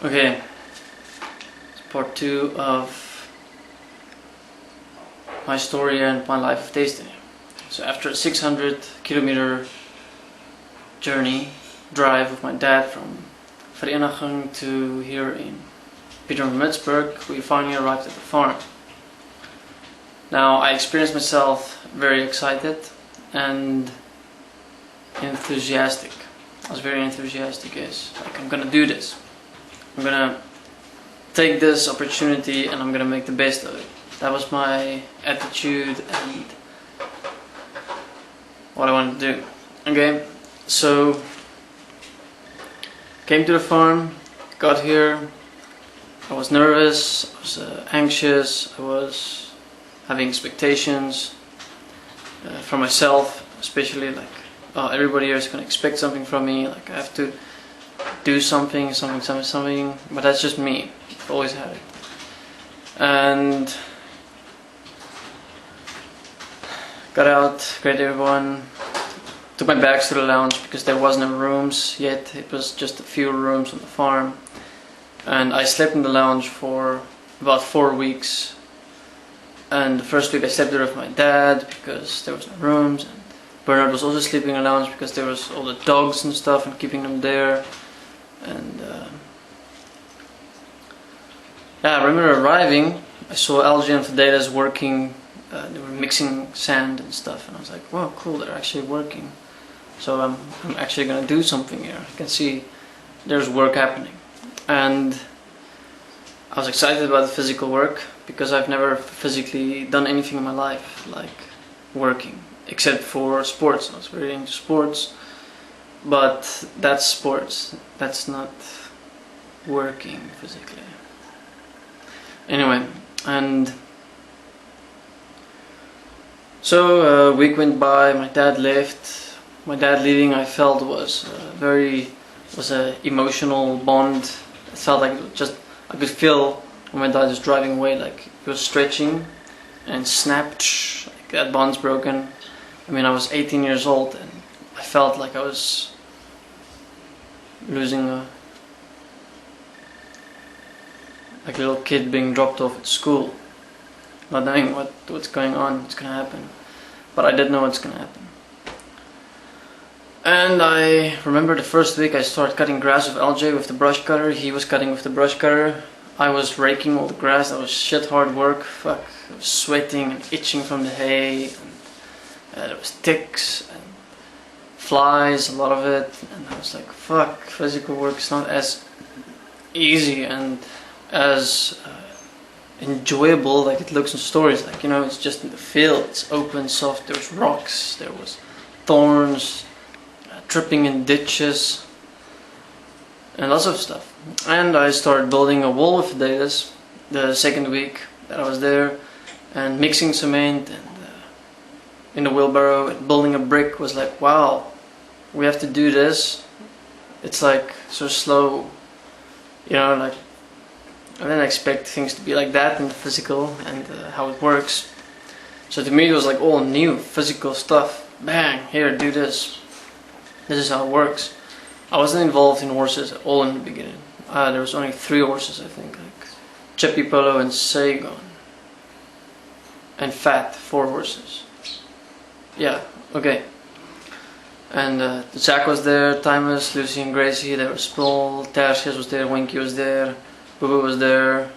Okay, it's part 2 of my story and my life of Desteni. So after a 600-kilometer drive with my dad from Vereniging to here in Pietermaritzburg, we finally arrived at the farm. Now I experienced myself very excited and enthusiastic. I was very enthusiastic, guys. Like, I'm gonna do this. I'm gonna take this opportunity and I'm gonna make the best of it. That was my attitude and what I wanted to do. Okay, so came to the farm, got here. I was nervous, I was anxious, I was having expectations for myself, especially like, oh, everybody here is gonna expect something from me. Like I have to do something, but that's just me. I've always had it. And got out, greeted everyone, took my bags to the lounge because there wasn't rooms yet. It was just a few rooms on the farm. And I slept in the lounge for about 4 weeks. And the first week I slept there with my dad because there was no rooms. And Bernard was also sleeping in the lounge because there was all the dogs and stuff and keeping them there. And yeah, I remember arriving, I saw Algae and Fidelis working, they were mixing sand and stuff, and I was like, wow, cool, they're actually working. So I'm actually gonna do something here. I can see there's work happening. And I was excited about the physical work because I've never physically done anything in my life like working, except for sports. I was very into sports. But that's sports, that's not working physically. Anyway, and so a week went by, my dad left. My dad leaving, I felt was an emotional bond. It felt like I could feel when my dad was driving away, like he was stretching and snapped, like that bond's broken. I mean, I was 18 years old and I felt like I was losing like a little kid being dropped off at school, not knowing what's going on, what's gonna happen. But I did know what's gonna happen. And I remember the first week I started cutting grass with LJ with the brush cutter. He was cutting with the brush cutter. I was raking all the grass. That was shit hard work. Fuck, I was sweating and itching from the hay. And there was ticks and flies, a lot of it, and I was like, fuck, physical work is not as easy and as enjoyable like it looks in stories. Like, you know, it's just in the field, it's open, soft, there was rocks, there was thorns, tripping in ditches, and lots of stuff. And I started building a wall with Fidelis the second week that I was there, and mixing cement and in the wheelbarrow, and building a brick was like, wow, we have to do this. It's like so slow, you know, like I didn't expect things to be like that in the physical and how it works. So to me it was like all new physical stuff. Bang, here, do this. This is how it works. I wasn't involved in horses at all in the beginning. There was only 3 horses, I think, like Chippy, Polo and Saigon. And Fat, 4 horses. Yeah, okay. And Jack was there, Timus, Lucy and Gracie, they were small, Tertius was there, Winky was there, Boo Boo was there,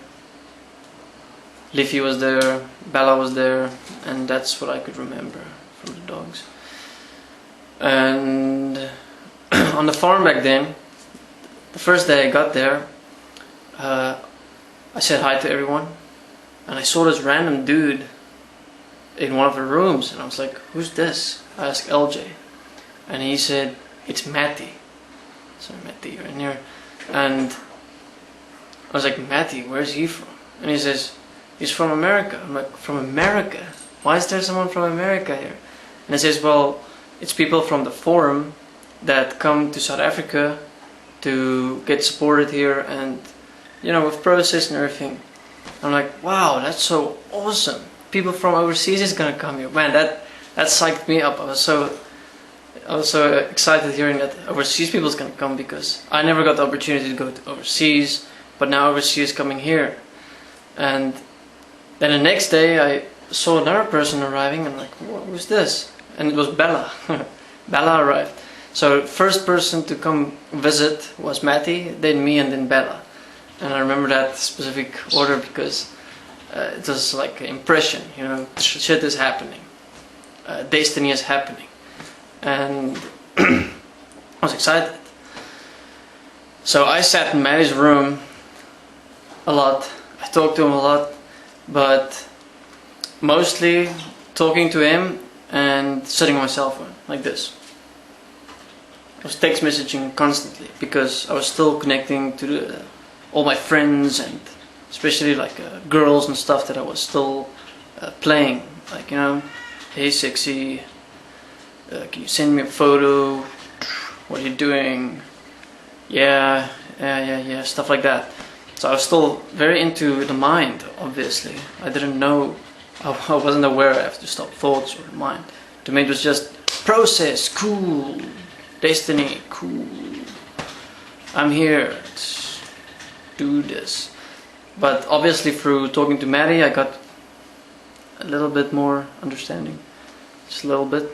Leafy was there, Bella was there, and that's what I could remember from the dogs. And on the farm back then, the first day I got there, I said hi to everyone, and I saw this random dude in one of the rooms, and I was like, who's this? I asked LJ. And he said, it's Matty. So Matty, you're in here. And I was like, Matty, where's he from? And he says, he's from America. I'm like, from America? Why is there someone from America here? And he says, well, it's people from the forum that come to South Africa to get supported here and, you know, with process and everything. I'm like, wow, that's so awesome. People from overseas is gonna come here. Man, that psyched me up. I was so excited hearing that overseas people's gonna come, because I never got the opportunity to go to overseas, but now overseas coming here. And then the next day I saw another person arriving, and I'm like, who's this? And it was Bella. Bella arrived. So first person to come visit was Matty, then me, and then Bella. And I remember that specific order because it was like an impression, you know, shit is happening. Destiny is happening. And I was excited. So I sat in Matty's room a lot. I talked to him a lot, but mostly talking to him and sitting on my cell phone like this. I was text messaging constantly because I was still connecting to all my friends, and especially like girls and stuff that I was still playing. Like, you know, hey sexy, can you send me a photo? What are you doing? Yeah, stuff like that. So I was still very into the mind, obviously. I didn't know, I wasn't aware I have to stop thoughts or the mind. To me it was just process, cool, Destiny, cool. I'm here, let's do this. But obviously through talking to Matty I got a little bit more understanding. Just a little bit.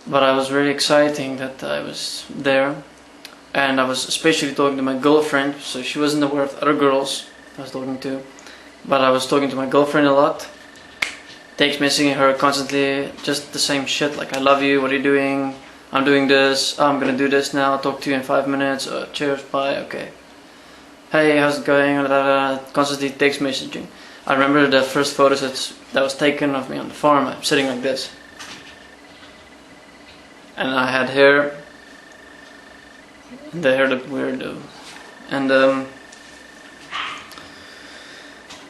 But I was very exciting that I was there. And I was especially talking to my girlfriend, so she wasn't aware of other girls I was talking to. But I was talking to my girlfriend a lot. Text messaging her constantly, just the same shit, like I love you, what are you doing? I'm doing this, oh, I'm gonna do this now, I'll talk to you in 5 minutes, cheers, bye, okay. Hey, how's it going? Constantly text messaging. I remember the first photos that was taken of me on the farm. I'm sitting like this. And I had hair. The hair looked weird though. And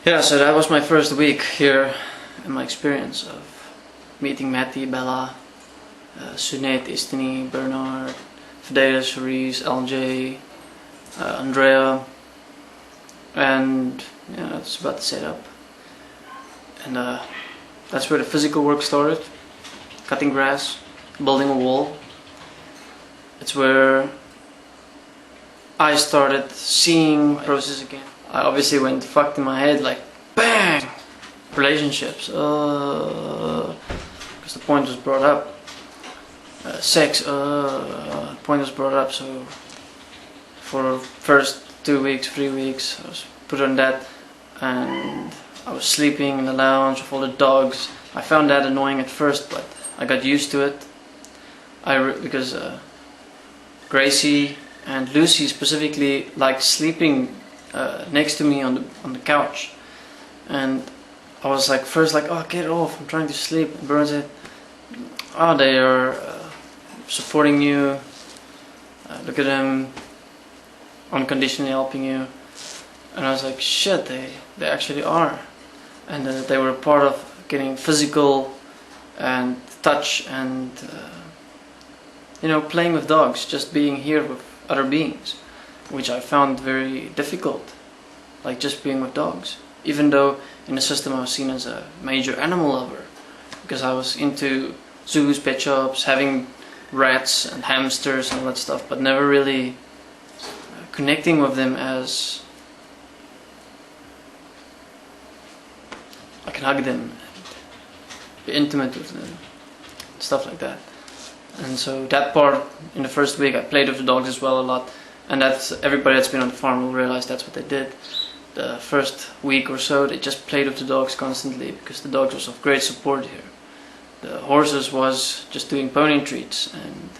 yeah, so that was my first week here, and my experience of meeting Matty, Bella, Sunet, Desteni, Bernard, Fidela, Cherise, LJ, Andrea, and yeah, that's about the setup. And that's where the physical work started. Cutting grass, building a wall. It's where I started seeing the process again. I obviously went fucked in my head, like bang! Relationships, because the point was brought up. Sex, point was brought up. So for the first 2 weeks, 3 weeks, I was put on that, and I was sleeping in the lounge with all the dogs. I found that annoying at first, but I got used to it. Because Gracie and Lucy specifically liked sleeping next to me on the couch, and I was like first like, oh, get off, I'm trying to sleep. And Bern said, oh, they are supporting you, look at them, unconditionally helping you. And I was like, shit, they actually are. And they were part of getting physical and touch and you know, playing with dogs, just being here with other beings, which I found very difficult, like just being with dogs. Even though in the system I was seen as a major animal lover, because I was into zoos, pet shops, having rats and hamsters and all that stuff, but never really connecting with them as I can hug them, be intimate with them, stuff like that. And so that part, in the first week I played with the dogs as well a lot, and that's, everybody that's been on the farm will realize that's what they did. The first week or so they just played with the dogs constantly, because the dogs was of great support here. The horses was just doing pony treats, and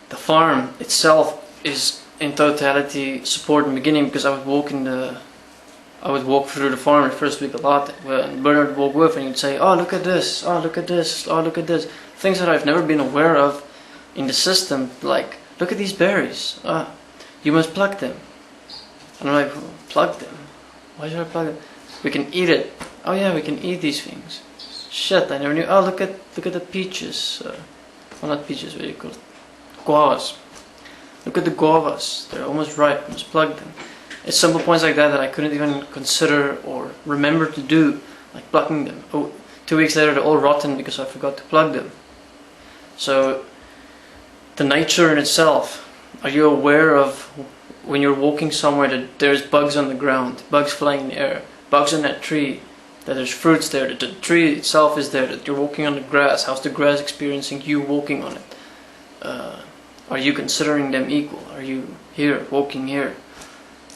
the farm itself is in totality support in the beginning, because I would walk through the farm the first week a lot, and Bernard would walk with and he'd say, oh, look at this, oh, look at this, oh, look at this. Things that I've never been aware of in the system, like, look at these berries, you must pluck them. And I'm like, plug them? Why should I plug them? We can eat it. Oh yeah, we can eat these things. Shit, I never knew. Oh, look at the peaches. Well, not peaches, what do you call it? Guavas. Look at the guavas. They're almost ripe. Just plug them. It's simple points like that that I couldn't even consider or remember to do, like plucking them. Oh, 2 weeks later they're all rotten because I forgot to plug them. So the nature in itself, are you aware of when you're walking somewhere that there's bugs on the ground, bugs flying in the air, bugs on that tree, that there's fruits there, that the tree itself is there, that you're walking on the grass, how's the grass experiencing you walking on it? Are you considering them equal? Are you here, walking here?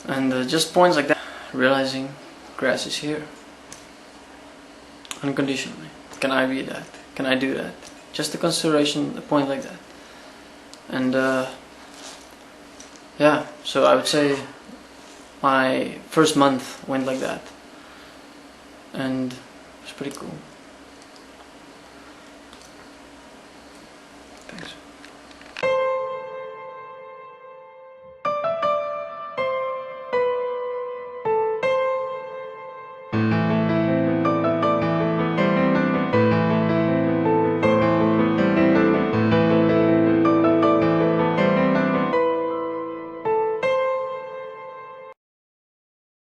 And just points like that, realizing grass is here. Unconditionally. Can I be that? Can I do that? Just a consideration, a point like that. And yeah, so I would say my first month went like that. And it was pretty cool. Thanks.